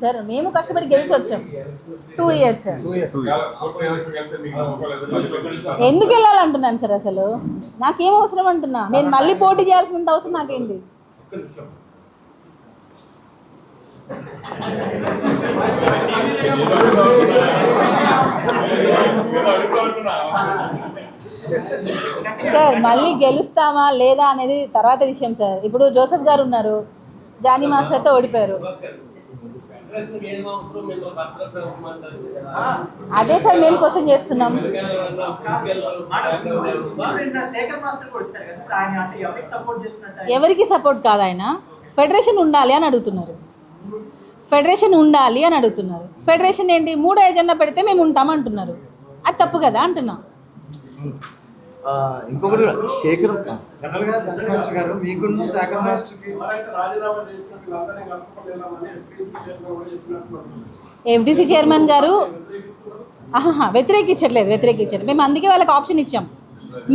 Sir మేము కష్టపడి గెలిచి వచ్చాం 2 ఇయర్స్ సార్. ఎందుకు వెళ్ళాలంటున్నాను సార్, అసలు నాకేం అవసరం అంటున్నా, నేను మళ్ళీ పోటీ చేయాల్సినంత అవసరం నాకేంటి? సార్ మళ్ళీ గెలుస్తామా లేదా అనేది తర్వాత విషయం సార్. ఇప్పుడు జోసెఫ్ గారు ఉన్నారు, జానీ మాస్టర్తో ఓడిపోయారు. అదే సార్ మేము క్వశ్చన్ చేస్తున్నాం. ఎవరికి సపోర్ట్ కాదు, ఆయన ఫెడరేషన్ ఉండాలి అని అడుగుతున్నారు. ఫెడరేషన్ ఉండాలి అని అడుగుతున్నారు. ఫెడరేషన్ ఏంటి, 3 ఏజెండా పెడితే మేము ఉంటామంటున్నారు. అది తప్పు కదా అంటున్నాం. ఇంకొకటి శేఖర్ గారు మీకున్న శేఖర్ మాస్టర్కి ఎఫ్డీసీ చైర్మన్ గారు వ్యతిరేకించారు. మేము అందుకే వాళ్ళకి ఆప్షన్ ఇచ్చాం,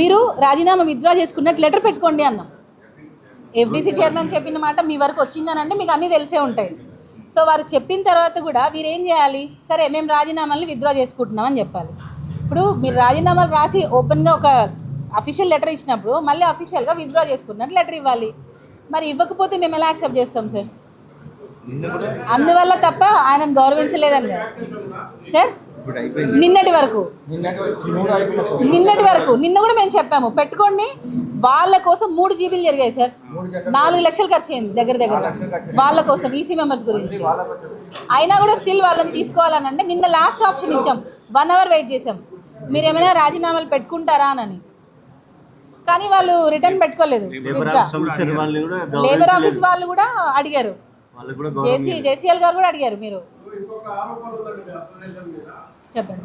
మీరు రాజీనామా విత్డ్రా చేసుకున్నట్టు లెటర్ పెట్టుకోండి అన్నాం. ఎఫ్డీసీ చైర్మన్ చెప్పిన మాట మీ వరకు వచ్చిందని అంటే మీకు అన్నీ తెలిసే ఉంటాయి. సో వారు చెప్పిన తర్వాత కూడా వీరేం చేయాలి, సరే మేము రాజీనామాలను విత్డ్రా చేసుకుంటున్నామని చెప్పాలి. ఇప్పుడు మీరు రాజీనామాలు రాసి ఓపెన్గా ఒక అఫీషియల్ లెటర్ ఇచ్చినప్పుడు మళ్ళీ అఫీషియల్గా విత్డ్రా చేసుకున్నట్టు లెటర్ ఇవ్వాలి. మరి ఇవ్వకపోతే మేము ఎలా యాక్సెప్ట్ చేస్తాం సార్? అందువల్ల తప్ప ఆయనను గౌరవించలేదండి సార్. నిన్నటి వరకు నిన్న కూడా మేము చెప్పాము పెట్టుకోండి, వాళ్ళ కోసం 3 జీబీలు జరిగాయి సార్. 4 లక్షలు ఖర్చు అయింది దగ్గర వాళ్ళ కోసం, ఈసీ మెంబర్స్ గురించి. అయినా కూడా స్టిల్ వాళ్ళని తీసుకోవాలని అంటే నిన్న లాస్ట్ ఆప్షన్ ఇచ్చాం, 1 అవర్ వెయిట్ చేసాం, మీరు ఏమైనా రాజీనామాలు పెట్టుకుంటారా అని. కానీ వాళ్ళు రిటర్న్ పెట్టుకోలేదు. లేబర్ ఆఫీస్ వాళ్ళు కూడా అడిగారు, జేసీఎల్ గారు కూడా అడిగారు. మీరు చెప్పండి.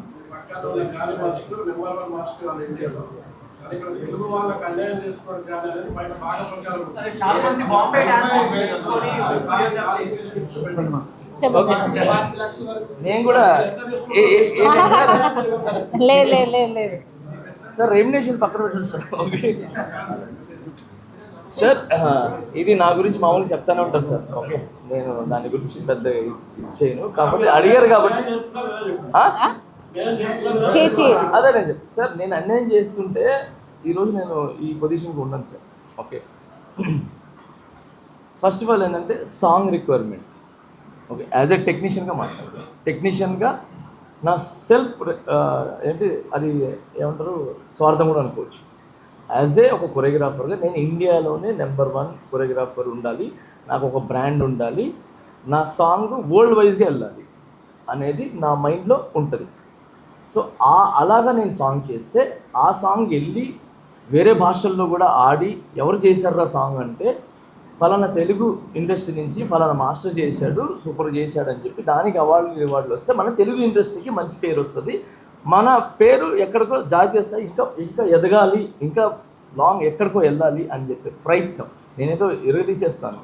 నేను కూడా లేదు సార్, రెమ్యునేషన్ పక్కన పెట్టండి సార్. ఓకే సార్, ఇది నా గురించి మామూలుగా చెప్తానే ఉంటారు సార్. ఓకే, నేను దాని గురించి పెద్ద ఇచ్చేయను, కాబట్టి అడిగారు కాబట్టి అదే నేను చెప్తాను సార్. నేను అన్యాయం చేస్తుంటే ఈరోజు నేను ఈ పొజిషన్కి ఉన్నాను sir. Okay, first of all ఏంటంటే song requirement. Okay, as a టెక్నీషియన్గా మాట్లాడతాను. టెక్నీషియన్గా నా సెల్ఫ్ ఏంటి అది ఏమంటారు, స్వార్థం కూడా అనుకోవచ్చు. యాజ్ ఏ ఒక కొరియోగ్రాఫర్గా నేను ఇండియాలోనే నెంబర్ 1 కొరియోగ్రాఫర్ ఉండాలి, నాకు ఒక బ్రాండ్ ఉండాలి, నా సాంగ్ వరల్డ్ వైజ్గా వెళ్ళాలి అనేది నా మైండ్లో ఉంటుంది. సో అలాగా నేను సాంగ్ చేస్తే ఆ సాంగ్ వెళ్ళి వేరే భాషల్లో కూడా ఆడి ఎవరు చేశారు ఆ సాంగ్ అంటే ఫలానా తెలుగు ఇండస్ట్రీ నుంచి ఫలానా మాస్టర్ చేశాడు, సూపర్ చేశాడు అని చెప్పి దానికి అవార్డులు వస్తే మన తెలుగు ఇండస్ట్రీకి మంచి పేరు వస్తుంది. మన పేరు ఎక్కడికో జాతీయ స్థాయి ఇంకా ఎదగాలి, ఇంకా లాంగ్ ఎక్కడికో వెళ్ళాలి అని చెప్పే ప్రయత్నం నేనేదో ఎరగదీసేస్తాను.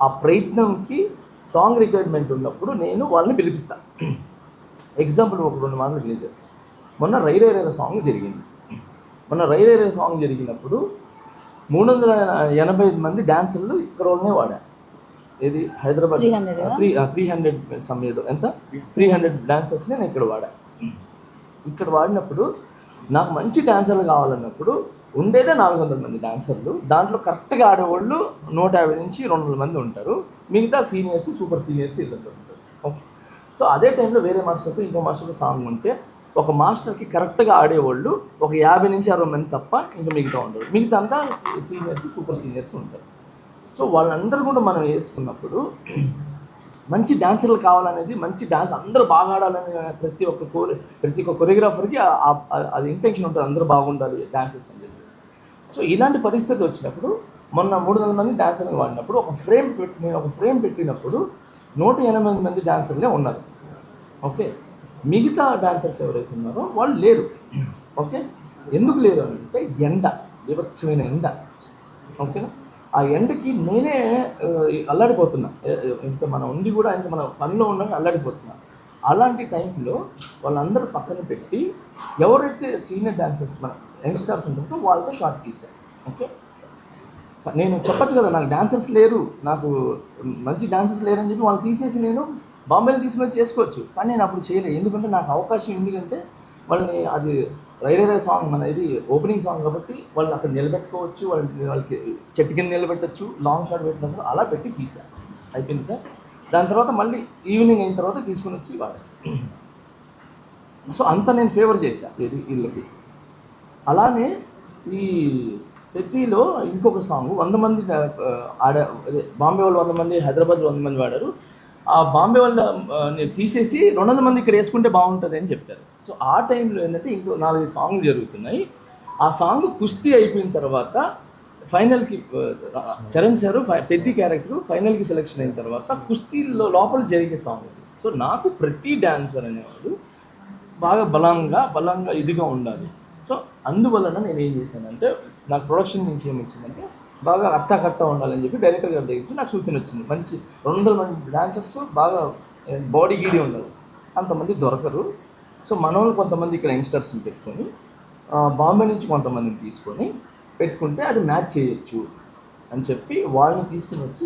ఆ ప్రయత్నంకి సాంగ్ రిక్వైర్మెంట్ ఉన్నప్పుడు నేను వాళ్ళని పిలిపిస్తాను. ఎగ్జాంపుల్ ఒక 2 మాటలు రిలీజ్ చేస్తాను. మొన్న రైరేరే సాంగ్ జరిగింది. సాంగ్ జరిగినప్పుడు 385 మంది డాన్సర్లు ఇక్కడ వాళ్ళనే వాడారు. ఏది హైదరాబాద్ 300 సమయంలో ఎంత 300 డాన్సర్స్ని నేను ఇక్కడ వాడినప్పుడు నాకు మంచి డాన్సర్లు కావాలన్నప్పుడు ఉండేదే 400 మంది డాన్సర్లు. దాంట్లో కరెక్ట్గా ఆడేవాళ్ళు 150 నుంచి 200 మంది ఉంటారు. మిగతా సీనియర్స్, సూపర్ సీనియర్స్ ఇళ్ళతో ఉంటారు. ఓకే, సో అదే టైంలో వేరే మాస్టర్కు ఇంకో మాస్టర్కు సాంగ్ ఉంటే ఒక మాస్టర్కి కరెక్ట్గా ఆడేవాళ్ళు ఒక 50 నుంచి 60 మంది తప్ప ఇంకా మిగతా ఉండరు. మిగతా అంతా సీనియర్స్, సూపర్ సీనియర్స్ ఉంటారు. సో వాళ్ళందరూ కూడా మనం వేసుకున్నప్పుడు మంచి డాన్సర్లు కావాలనేది, మంచి డాన్స్ అందరూ బాగా ఆడాలని ప్రతి ఒక్క కొరియోగ్రాఫర్కి అది ఇంటెన్షన్ ఉంటుంది, అందరూ బాగుండాలి డాన్సర్స్ అని చెప్పి. సో ఇలాంటి పరిస్థితి వచ్చినప్పుడు మొన్న 300 మంది డాన్సర్లు వాడినప్పుడు నేను ఒక ఫ్రేమ్ పెట్టినప్పుడు 180 మంది డాన్సర్లే ఉన్నారు. ఓకే, మిగతా డాన్సర్స్ ఎవరైతే ఉన్నారో వాళ్ళు లేరు. ఓకే, ఎందుకు లేరు అంటే ఎండ, విభత్సమైన ఎండ. ఓకేనా, ఆ ఎండకి నేనే అల్లాడిపోతున్నా. ఇంత మనం ఉండి కూడా ఇంత మన పనిలో ఉండగా అల్లాడిపోతున్నా. అలాంటి టైంలో వాళ్ళందరూ పక్కన పెట్టి ఎవరైతే సీనియర్ డాన్సర్స్ మన యంగ్స్టర్స్ ఉంటారో వాళ్ళతో షార్ట్ తీశారు. ఓకే, నేను చెప్పచ్చు కదా నాకు డాన్సర్స్ లేరు, నాకు మంచి డాన్సర్స్ లేరని చెప్పి వాళ్ళు తీసేసి నేను బాంబేలో తీసుకొని చేసుకోవచ్చు, కానీ నేను అప్పుడు చేయలేదు. ఎందుకంటే నాకు అవకాశం ఎందుకంటే వాళ్ళని అది రైరే సాంగ్ మన ఇది ఓపెనింగ్ సాంగ్ కాబట్టి వాళ్ళని అక్కడ నిలబెట్టుకోవచ్చు, వాళ్ళకి చెట్టు కింద నిలబెట్టచ్చు, లాంగ్ షాట్ పెట్టినప్పుడు అలా పెట్టి తీసాను. అయిపోయింది సార్. దాని తర్వాత మళ్ళీ ఈవినింగ్ అయిన తర్వాత తీసుకుని వచ్చి వాడాను. సో అంత నేను ఫేవర్ చేశాను ఇది వీళ్ళకి. అలానే ఈ పెద్దీలో ఇంకొక సాంగ్ 100 మంది అదే బాంబే వాళ్ళు 100 మంది, హైదరాబాద్లో 100 మంది వాడారు. ఆ బాంబే వాళ్ళు తీసేసి 200 మంది ఇక్కడ వేసుకుంటే బాగుంటుంది అని చెప్పారు. సో ఆ టైంలో ఏంటంటే ఇంకో 4-5 సాంగ్లు జరుగుతున్నాయి. ఆ సాంగ్ కుస్తీ అయిపోయిన తర్వాత ఫైనల్కి చరణ్ సారు పెద్ది క్యారెక్టర్ ఫైనల్కి సెలెక్షన్ అయిన తర్వాత కుస్తీలో లోపల జరిగే సాంగ్. సో నాకు ప్రతి డాన్సర్ అనేవాడు బాగా బలంగా ఇదిగా ఉండాలి. సో అందువలన నేను ఏం చేశానంటే నాకు ప్రొడక్షన్ నుంచి ఏమి వచ్చిందంటే బాగా కట్ట ఉండాలని చెప్పి డైరెక్టర్ గారి దగ్గర నాకు సూచన వచ్చింది. మంచి 200 మంది డాన్సర్స్ బాగా బాడీ గీడి ఉండాలి, అంతమంది దొరకరు. సో మనోళ్ళు కొంతమంది ఇక్కడ యంగ్స్టర్స్ని పెట్టుకొని బాంబే నుంచి కొంతమందిని తీసుకొని పెట్టుకుంటే అది మ్యాచ్ చేయొచ్చు అని చెప్పి వాళ్ళని తీసుకుని వచ్చి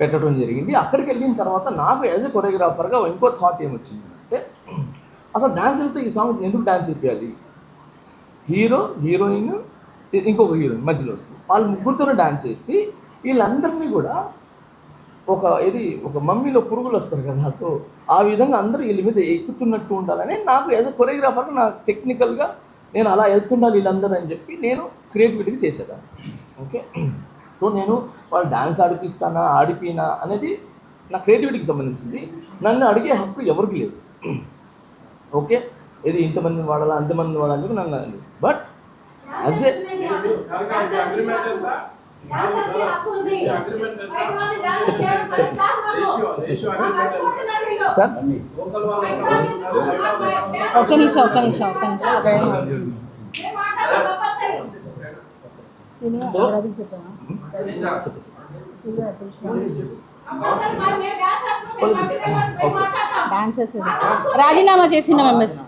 పెట్టడం జరిగింది. అక్కడికి వెళ్ళిన తర్వాత నాకు యాజ్ ఎ కొరియోగ్రాఫర్గా ఇంకో థాట్ ఏమొచ్చింది అంటే అసలు డాన్సర్తో ఈ సాంగ్ ఎందుకు డాన్స్ చేయాలి, హీరోయిన్ ఇంకొక హీరోయిన్ మధ్యలో వస్తుంది, వాళ్ళు ముగ్గురితోనే డాన్స్ చేసి వీళ్ళందరినీ కూడా ఒక మమ్మీలో పురుగులు వస్తారు కదా, సో ఆ విధంగా అందరూ వీళ్ళ మీద ఎక్కుతున్నట్టు ఉండాలని నాకు యాజ్ ఎ కొరియోగ్రాఫర్గా నాకు టెక్నికల్గా నేను అలా వెళ్తుండాలి వీళ్ళందరూ అని చెప్పి నేను క్రియేటివిటీగా చేసేదాన్ని. ఓకే, సో నేను వాళ్ళు డాన్స్ ఆడిపినా అనేది నా క్రియేటివిటీకి సంబంధించింది. నన్ను అడిగే హక్కు ఎవరికి లేదు. ఓకే, ఇది ఇంతమంది వాడాలా అంతమంది వాడాలని నన్ను అడిగి, బట్ యాజ్ ఏ సార్ ఒక్క నిమిషం డాన్సర్స్ రాజీనామాలు చేసిన మెంబర్స్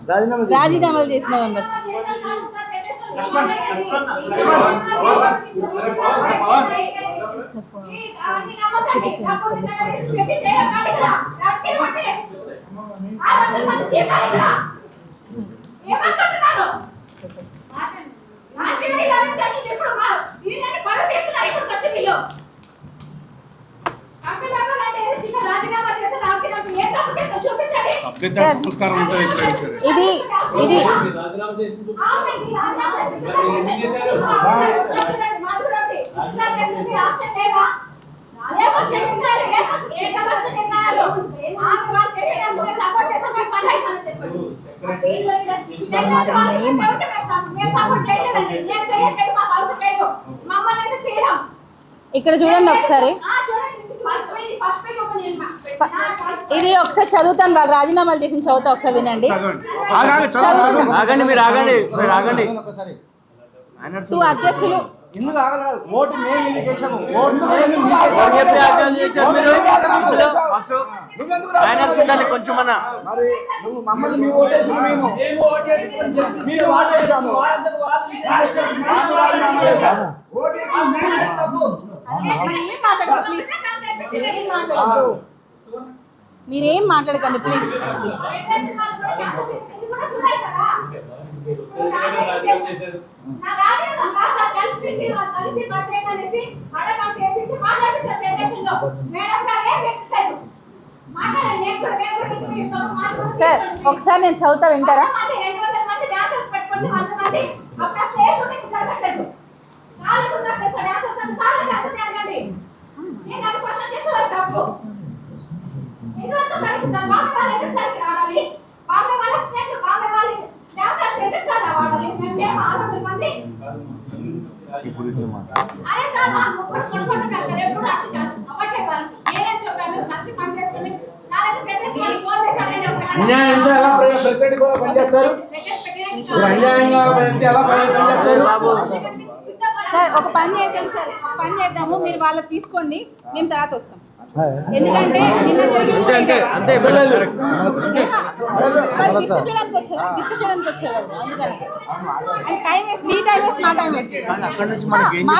ఇది ఇక్కడ చూడండి ఒకసారి, ఇది ఒకసారి చదువుతాను, వాళ్ళు రాజీనామాలు చేసిన చదువుతా ఒకసారి వినండి. టూ అధ్యక్షులు ఎందుకు ఆగలేదు? ఓటు మేము చేసాము. కొంచెం మమ్మల్ని మీ ఓటేసి మీరు ఓటేసాము. మీరేం మాట్లాడకండి ప్లీజ్. సార్ ఒకసారి నేను చదువుతా వింటారా? సార్ ఒక పని చేద్దాము, మీరు వాళ్ళకి తీసుకోండి, మేము తర్వాత వస్తాం. ఎందుకంటే డిస్ట్రిబ్యూట్ వచ్చారు, అందుకని టైం వేస్ట్, మీ టైం వేస్ట్, మా టైం వేస్ట్.